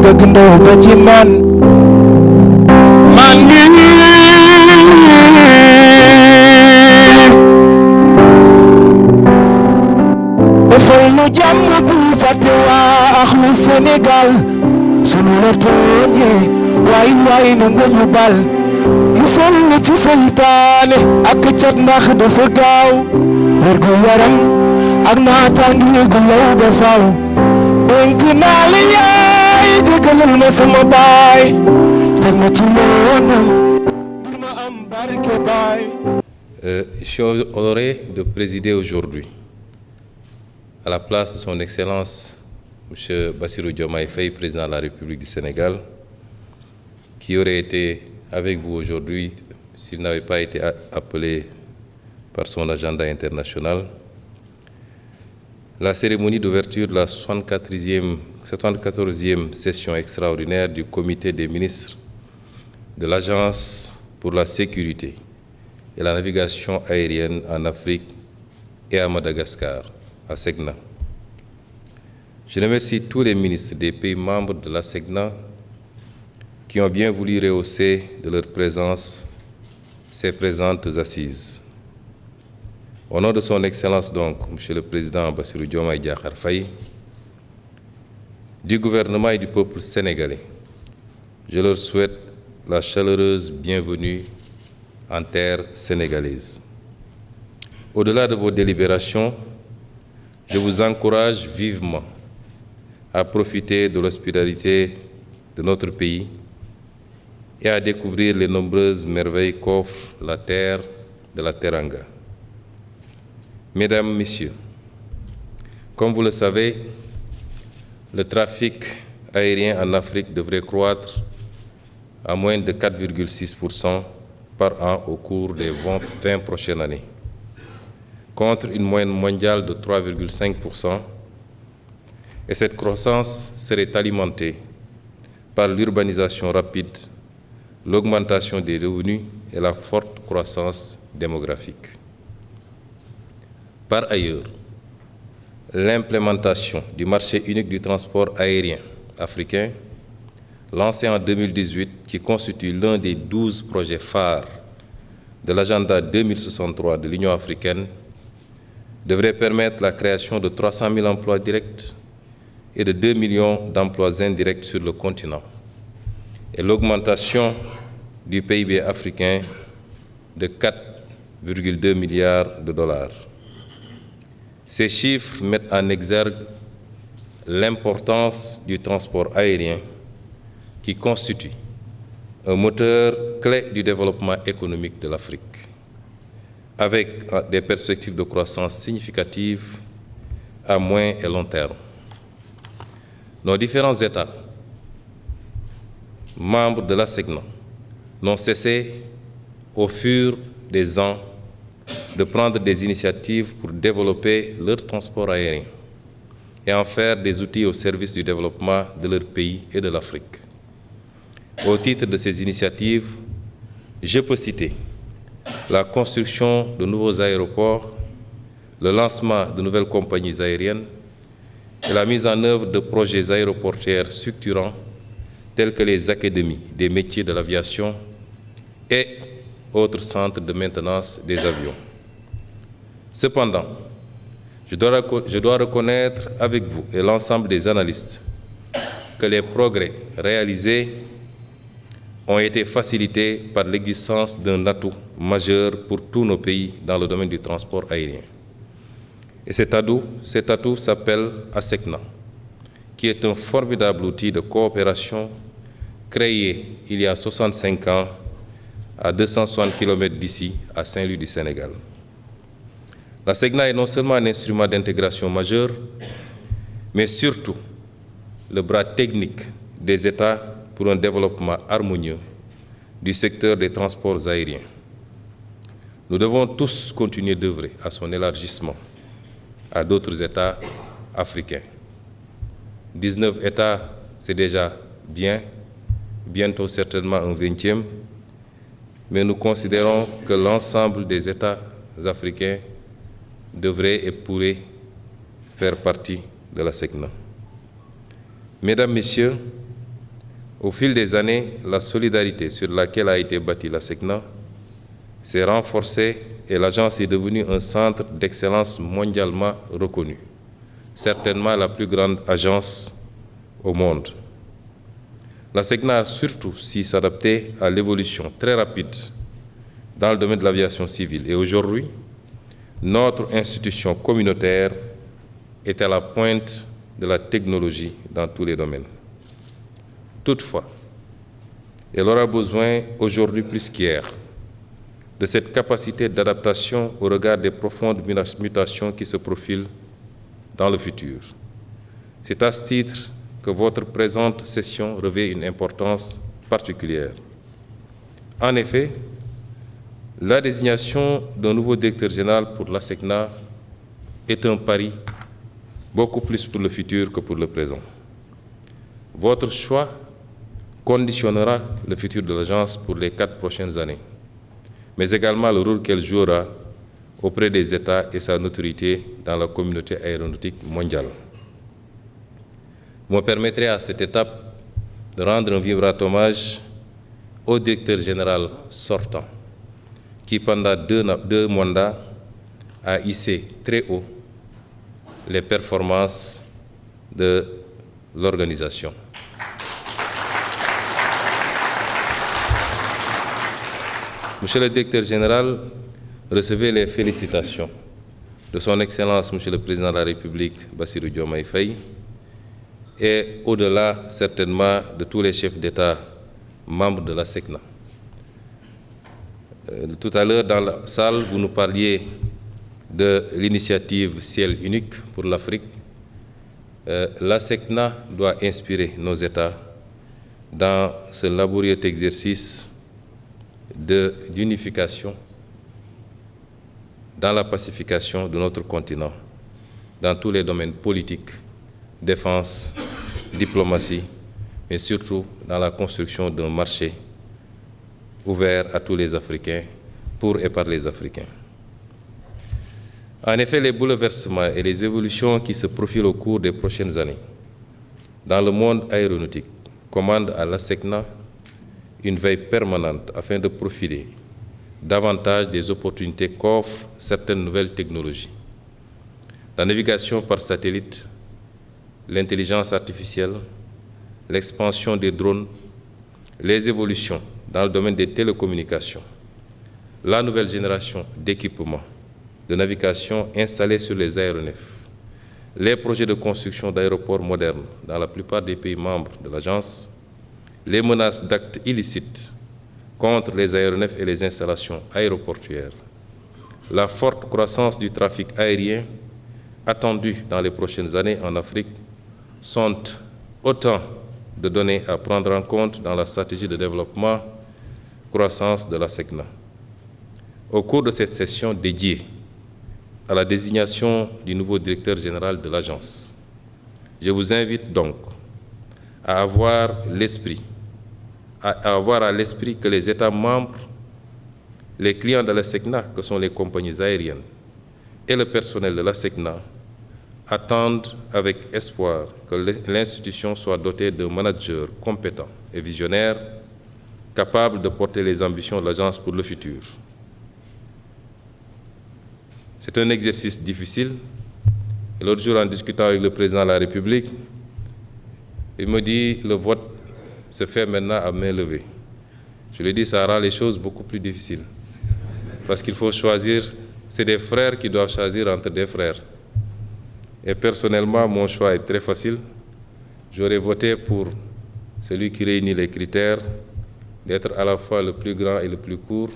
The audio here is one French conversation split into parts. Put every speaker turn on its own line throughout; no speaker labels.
mag ak ndaw ba ci man defal nu jàmm bu fàtte waa ak lu Sénégal sunu la tooñee waay waay na nga ñu bal musal na ci seytaane ak cat ndax dafa gaaw wér gu yaram ak naataange gu law ba faaw dénk naa la yaay jégalal ma sama baay teg ma ci yoonam ngir ma am barke baay.
Je suis honoré de présider aujourd'hui à la place de son Excellence M. Bassirou Diomaye Faye, président de la République du Sénégal, qui aurait été avec vous aujourd'hui s'il n'avait pas été appelé par son agenda international, la cérémonie d'ouverture de la 74e session extraordinaire du Comité des ministres de l'Agence pour la sécurité et la navigation aérienne en Afrique et à Madagascar, à SECNA. Je remercie tous les ministres des pays membres de la SECNA qui ont bien voulu rehausser de leur présence ces présentes assises. Au nom de son Excellence donc, Monsieur le Président Bassirou Diomaye Diakhar Faye, du gouvernement et du peuple sénégalais, je leur souhaite la chaleureuse bienvenue en terre sénégalaise. Au-delà de vos délibérations, je vous encourage vivement à profiter de l'hospitalité de notre pays et à découvrir les nombreuses merveilles qu'offre la terre de la Teranga. Mesdames, Messieurs, comme vous le savez, le trafic aérien en Afrique devrait croître à moins de 4,6% par an au cours des 20 prochaines années, contre une moyenne mondiale de 3,5%. Et cette croissance serait alimentée par l'urbanisation rapide, l'augmentation des revenus et la forte croissance démographique. Par ailleurs, l'implémentation du marché unique du transport aérien africain, lancé en 2018, qui constitue l'un des 12 projets phares de l'agenda 2063 de l'Union africaine, devrait permettre la création de 300 000 emplois directs et de 2 millions d'emplois indirects sur le continent, et l'augmentation du PIB africain de 4,2 milliards de dollars. Ces chiffres mettent en exergue l'importance du transport aérien qui constitue un moteur clé du développement économique de l'Afrique, avec des perspectives de croissance significatives à moyen et long terme. Nos différents États membres de la SECNA n'ont cessé, au fur des ans, de prendre des initiatives pour développer leur transport aérien et en faire des outils au service du développement de leur pays et de l'Afrique. Au titre de ces initiatives, je peux citer la construction de nouveaux aéroports, le lancement de nouvelles compagnies aériennes et la mise en œuvre de projets aéroportuaires structurants tels que les académies des métiers de l'aviation et autres centres de maintenance des avions. Cependant, je dois reconnaître avec vous et l'ensemble des analystes que les progrès réalisés ont été facilités par l'existence d'un atout majeur pour tous nos pays dans le domaine du transport aérien. Et cet atout s'appelle ASECNA, qui est un formidable outil de coopération créé il y a 65 ans à 260 km d'ici, à Saint-Louis du Sénégal. La SECNA est non seulement un instrument d'intégration majeur, mais surtout le bras technique des États pour un développement harmonieux du secteur des transports aériens. Nous devons tous continuer d'œuvrer à son élargissement à d'autres États africains. 19 États, c'est déjà bien, bientôt certainement un 20e, mais nous considérons que l'ensemble des États africains devraient et pourraient faire partie de la SECNA. Mesdames, Messieurs, Au fil des années, la solidarité sur laquelle a été bâtie la SECNA s'est renforcée et l'agence est devenue un centre d'excellence mondialement reconnu, certainement la plus grande agence au monde. La SECNA a surtout su s'adapter à l'évolution très rapide dans le domaine de l'aviation civile. Et aujourd'hui, notre institution communautaire est à la pointe de la technologie dans tous les domaines. Toutefois, elle aura besoin aujourd'hui plus qu'hier de cette capacité d'adaptation au regard des profondes mutations qui se profilent dans le futur. C'est à ce titre que votre présente session revêt une importance particulière. En effet, la désignation d'un nouveau directeur général pour la SECNA est un pari beaucoup plus pour le futur que pour le présent. Votre choix conditionnera le futur de l'agence pour les 4 prochaines années, mais également le rôle qu'elle jouera auprès des États et sa notoriété dans la communauté aéronautique mondiale. Vous me permettrez à cette étape de rendre un vibrant hommage au directeur général sortant, qui pendant deux mandats a hissé très haut les performances de l'organisation. Monsieur le directeur général, recevez les félicitations de son Excellence, Monsieur le Président de la République, Bassirou Diomaye Faye, et au-delà, certainement, de tous les chefs d'État membres de la SECNA. Tout à l'heure, dans la salle, vous nous parliez de l'initiative Ciel unique pour l'Afrique. La SECNA doit inspirer nos États dans ce laborieux exercice d'unification dans la pacification de notre continent, dans tous les domaines politiques, défense, diplomatie, mais surtout dans la construction d'un marché ouvert à tous les Africains, pour et par les Africains. En effet, les bouleversements et les évolutions qui se profilent au cours des prochaines années dans le monde aéronautique commandent à la SECNA une veille permanente afin de profiler davantage des opportunités qu'offrent certaines nouvelles technologies. La navigation par satellite, l'intelligence artificielle, l'expansion des drones, les évolutions dans le domaine des télécommunications, la nouvelle génération d'équipements de navigation installés sur les aéronefs, les projets de construction d'aéroports modernes dans la plupart des pays membres de l'agence, les menaces d'actes illicites contre les aéronefs et les installations aéroportuaires, la forte croissance du trafic aérien attendue dans les prochaines années en Afrique sont autant de données à prendre en compte dans la stratégie de développement croissance de la SECNA. Au cours de cette session dédiée à la désignation du nouveau directeur général de l'agence, je vous invite donc à avoir à l'esprit que les États membres, les clients de la SECNA, que sont les compagnies aériennes, et le personnel de la SECNA, attendent avec espoir que l'institution soit dotée de managers compétents et visionnaires, capables de porter les ambitions de l'agence pour le futur. C'est un exercice difficile. Et l'autre jour, en discutant avec le président de la République, il me dit, le vote se fait maintenant à main levée. Je lui ai dit, ça rend les choses beaucoup plus difficiles. Parce qu'il faut choisir, c'est des frères qui doivent choisir entre des frères. Et personnellement, mon choix est très facile. J'aurais voté pour celui qui réunit les critères d'être à la fois le plus grand et le plus court,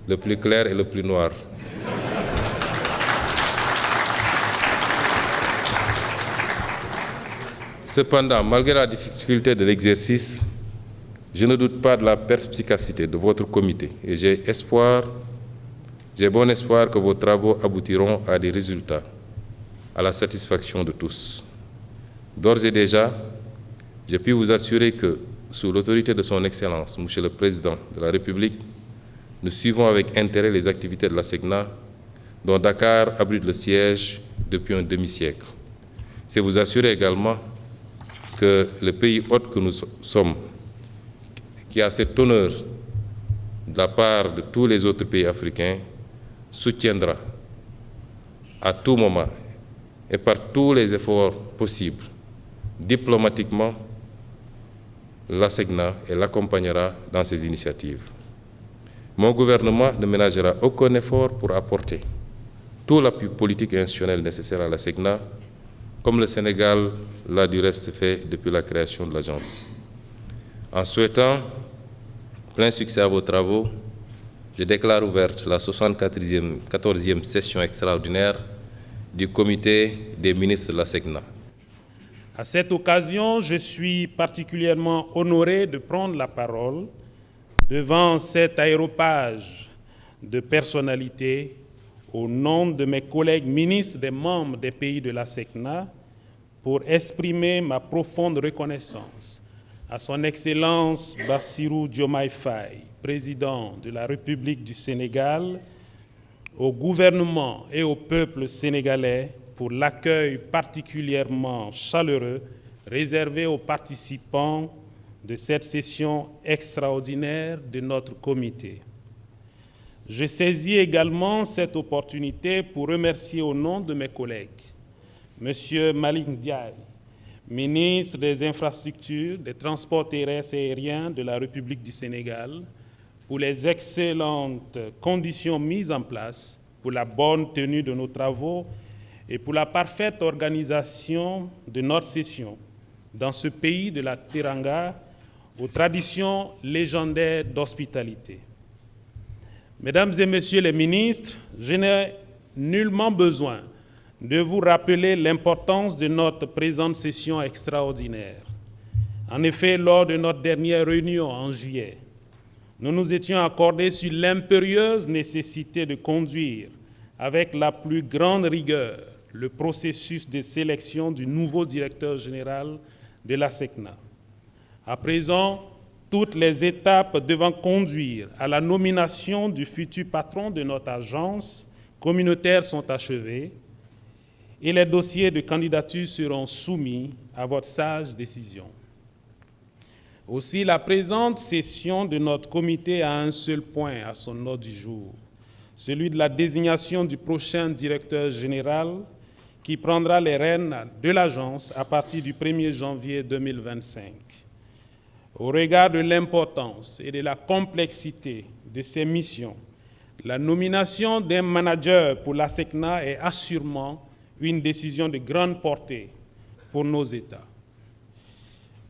le plus clair et le plus noir. Cependant, malgré la difficulté de l'exercice, je ne doute pas de la perspicacité de votre comité et j'ai bon espoir que vos travaux aboutiront à des résultats à la satisfaction de tous. D'ores et déjà, je puis vous assurer que, sous l'autorité de son Excellence, Monsieur le Président de la République, nous suivons avec intérêt les activités de la SECNA, dont Dakar abrite le siège depuis un demi-siècle. C'est vous assurer également que le pays hôte que nous sommes qui a cet honneur de la part de tous les autres pays africains, soutiendra à tout moment et par tous les efforts possibles, diplomatiquement, l'ASECNA et l'accompagnera dans ses initiatives. Mon gouvernement ne ménagera aucun effort pour apporter tout l'appui politique et institutionnel nécessaire à l'ASECNA, comme le Sénégal l'a du reste fait depuis la création de l'agence. En souhaitant plein succès à vos travaux, je déclare ouverte la 74e session extraordinaire du Comité des ministres de l'ASECNA.
À cette occasion, je suis particulièrement honoré de prendre la parole devant cet aréopage de personnalités au nom de mes collègues ministres des membres des pays de l'ASECNA pour exprimer ma profonde reconnaissance à son Excellence Bassirou Diomaye Faye, président de la République du Sénégal, au gouvernement et au peuple sénégalais pour l'accueil particulièrement chaleureux réservé aux participants de cette session extraordinaire de notre comité. Je saisis également cette opportunité pour remercier au nom de mes collègues, M. Malick Ndiaye, ministre des Infrastructures, des Transports terrestres et aériens de la République du Sénégal, pour les excellentes conditions mises en place pour la bonne tenue de nos travaux et pour la parfaite organisation de notre session dans ce pays de la Teranga aux traditions légendaires d'hospitalité. Mesdames et Messieurs les ministres, je n'ai nullement besoin de vous rappeler l'importance de notre présente session extraordinaire. En effet, lors de notre dernière réunion en juillet, nous nous étions accordés sur l'impérieuse nécessité de conduire avec la plus grande rigueur le processus de sélection du nouveau directeur général de l'ASECNA. À présent, toutes les étapes devant conduire à la nomination du futur patron de notre agence communautaire sont achevées et les dossiers de candidature seront soumis à votre sage décision. Aussi, la présente session de notre comité a un seul point à son ordre du jour, celui de la désignation du prochain directeur général qui prendra les rênes de l'agence à partir du 1er janvier 2025. Au regard de l'importance et de la complexité de ces missions, la nomination d'un manager pour l'ASECNA est assurément une décision de grande portée pour nos États.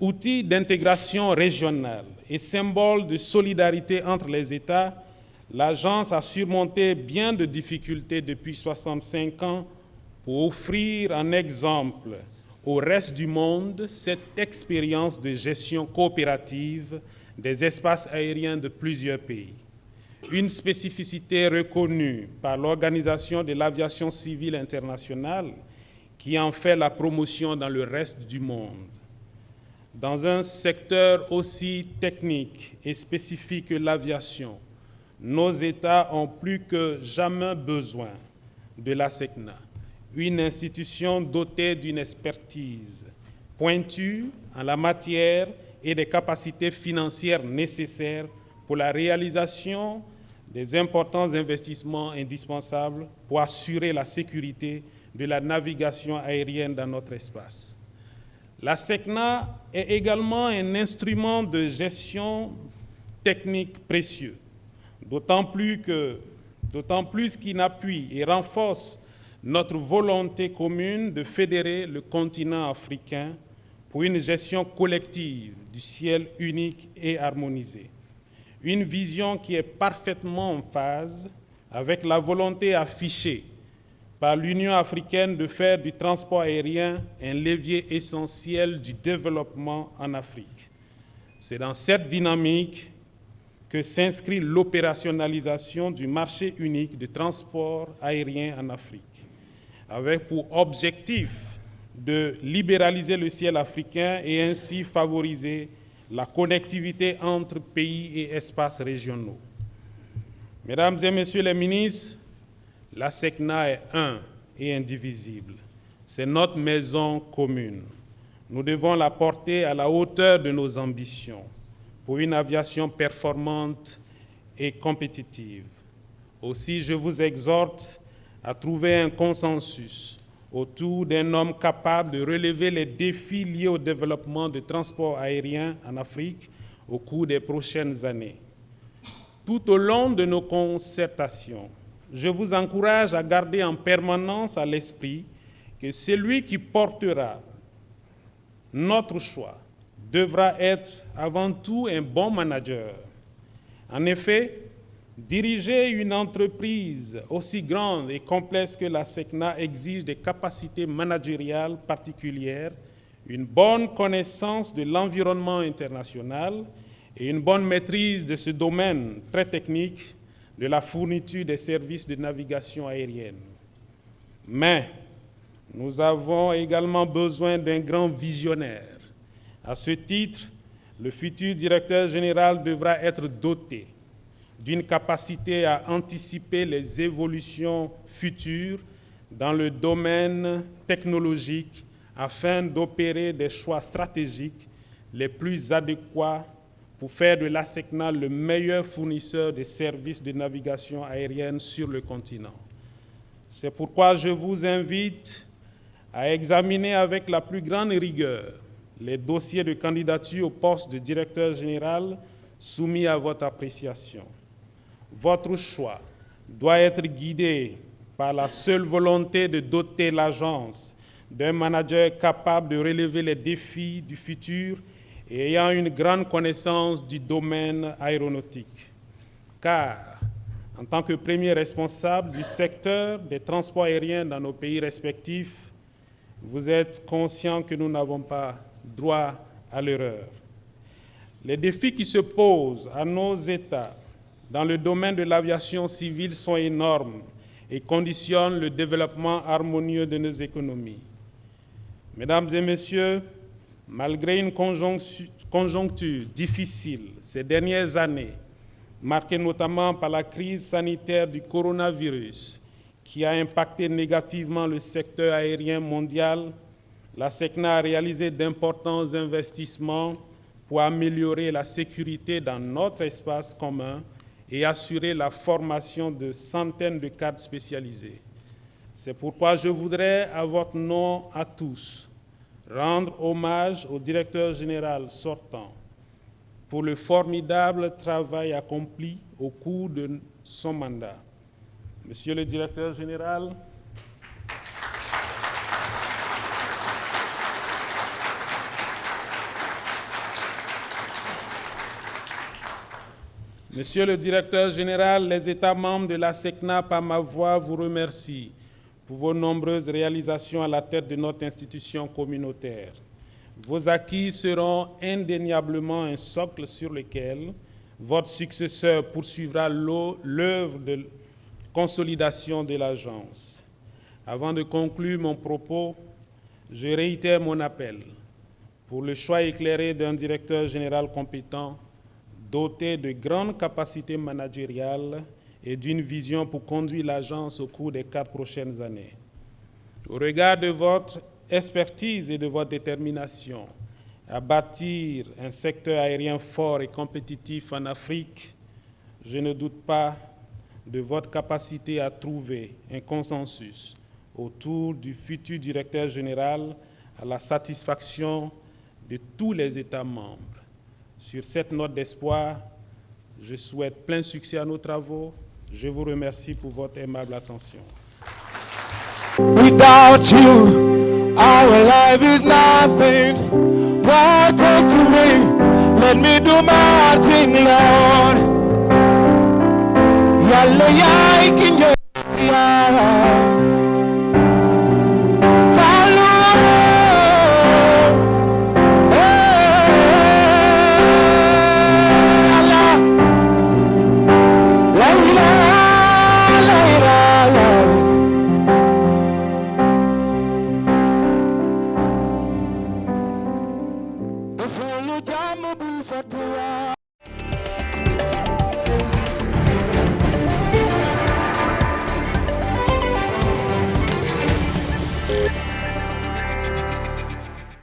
Outil d'intégration régionale et symbole de solidarité entre les États, l'agence a surmonté bien de difficultés depuis 65 ans pour offrir un exemple au reste du monde cette expérience de gestion coopérative des espaces aériens de plusieurs pays. Une spécificité reconnue par l'Organisation de l'aviation civile internationale qui en fait la promotion dans le reste du monde. Dans un secteur aussi technique et spécifique que l'aviation, nos États ont plus que jamais besoin de l'ASECNA, une institution dotée d'une expertise pointue en la matière et des capacités financières nécessaires pour la réalisation des importants investissements indispensables pour assurer la sécurité de la navigation aérienne dans notre espace. L'ASECNA est également un instrument de gestion technique précieux, d'autant plus qu'il appuie et renforce notre volonté commune de fédérer le continent africain pour une gestion collective du ciel unique et harmonisé. Une vision qui est parfaitement en phase avec la volonté affichée par l'Union africaine de faire du transport aérien un levier essentiel du développement en Afrique. C'est dans cette dynamique que s'inscrit l'opérationnalisation du marché unique de transport aérien en Afrique, avec pour objectif de libéraliser le ciel africain et ainsi favoriser la connectivité entre pays et espaces régionaux. Mesdames et Messieurs les ministres, l'ASECNA est un et indivisible. C'est notre maison commune. Nous devons la porter à la hauteur de nos ambitions pour une aviation performante et compétitive. Aussi, je vous exhorte à trouver un consensus autour d'un homme capable de relever les défis liés au développement du transport aérien en Afrique au cours des prochaines années. Tout au long de nos concertations, je vous encourage à garder en permanence à l'esprit que celui qui portera notre choix devra être avant tout un bon manager. En effet, diriger une entreprise aussi grande et complexe que la SECNA exige des capacités managériales particulières, une bonne connaissance de l'environnement international et une bonne maîtrise de ce domaine très technique de la fourniture des services de navigation aérienne. Mais nous avons également besoin d'un grand visionnaire. À ce titre, le futur directeur général devra être doté d'une capacité à anticiper les évolutions futures dans le domaine technologique afin d'opérer des choix stratégiques les plus adéquats pour faire de la SECNA le meilleur fournisseur de services de navigation aérienne sur le continent. C'est pourquoi je vous invite à examiner avec la plus grande rigueur les dossiers de candidature au poste de directeur général soumis à votre appréciation. Votre choix doit être guidé par la seule volonté de doter l'agence d'un manager capable de relever les défis du futur et ayant une grande connaissance du domaine aéronautique. Car, en tant que premier responsable du secteur des transports aériens dans nos pays respectifs, vous êtes conscient que nous n'avons pas droit à l'erreur. Les défis qui se posent à nos États dans le domaine de l'aviation civile sont énormes et conditionnent le développement harmonieux de nos économies. Mesdames et messieurs, malgré une conjoncture difficile ces dernières années, marquée notamment par la crise sanitaire du coronavirus, qui a impacté négativement le secteur aérien mondial, la SECNA a réalisé d'importants investissements pour améliorer la sécurité dans notre espace commun et assurer la formation de centaines de cadres spécialisés. C'est pourquoi je voudrais, à votre nom à tous, rendre hommage au directeur général sortant pour le formidable travail accompli au cours de son mandat. Monsieur le directeur général, Monsieur le directeur général, les États membres de la SECNA, par ma voix, vous remercient pour vos nombreuses réalisations à la tête de notre institution communautaire. Vos acquis seront indéniablement un socle sur lequel votre successeur poursuivra l'œuvre de consolidation de l'agence. Avant de conclure mon propos, je réitère mon appel pour le choix éclairé d'un directeur général compétent, doté de grandes capacités managériales et d'une vision pour conduire l'agence au cours des 4 prochaines années. Au regard de votre expertise et de votre détermination à bâtir un secteur aérien fort et compétitif en Afrique, je ne doute pas de votre capacité à trouver un consensus autour du futur directeur général à la satisfaction de tous les États membres. Sur cette note d'espoir, je souhaite plein succès à nos travaux. Je vous remercie pour votre aimable attention.
Without you, our life is nothing. Protect me, let me do my thing, Lord.